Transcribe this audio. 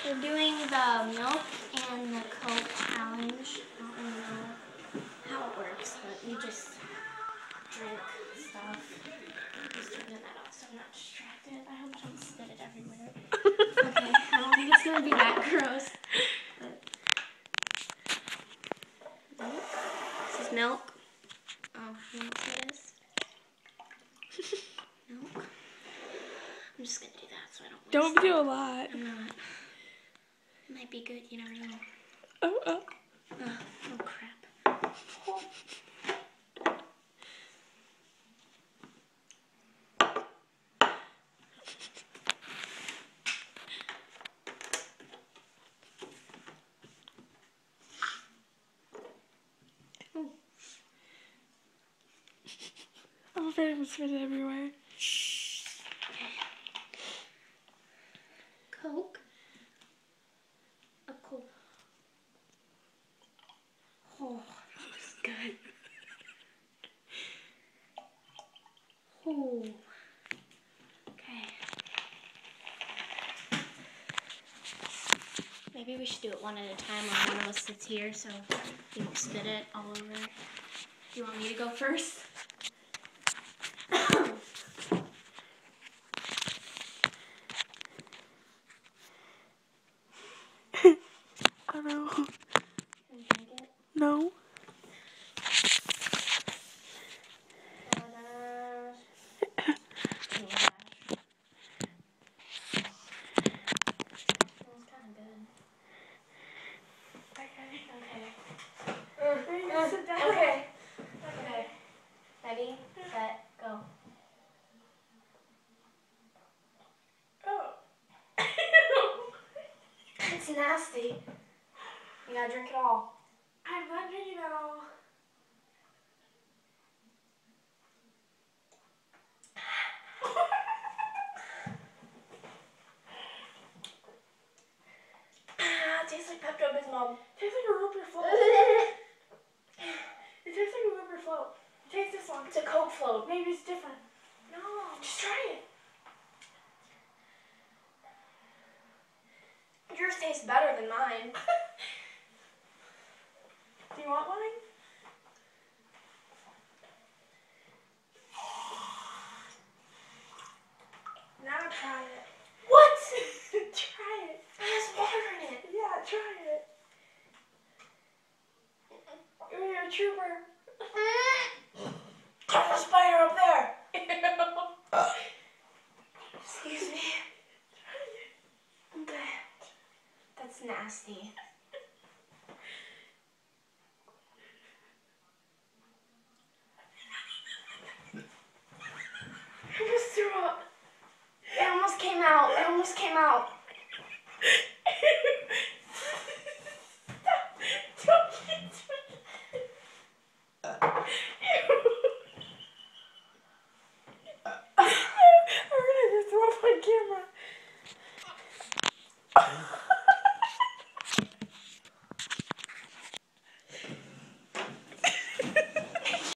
We're doing the milk and the Coke challenge. I don't really know how it works, but we just drink stuff. Just turning that off so I'm not distracted. I hope I don't spit it everywhere. Okay, I don't think it's gonna be that gross. But milk. This is milk. Oh, you want to see this? Milk. I'm just gonna do that so I don't waste Don't do a lot. I'm not. It might be good, you never know. Oh Crap. I'm afraid I'm gonna spit it everywhere. Coke. A Coke. Oh, that's good. Oh. Okay. Maybe we should do it one at a time while one of us sits here so you don't spit it all over. Do you want me to go first? I don't know. Can you drink it? No. Sit down. Okay. Ready, set, go. Oh. It's nasty. You gotta drink it all. I'm not drinking it all. It tastes like Pepto-Bismol. It tastes like a Rupert float. It tastes like a Rupert float. Taste this one. It's a Coke float. Maybe it's different. No. Just try it. Yours tastes better than mine. Do you want mine? Now try it. What? Try it. It has water in it. Yeah, try it. You're a trooper. There's a spider up there. Excuse me. Okay. That's nasty.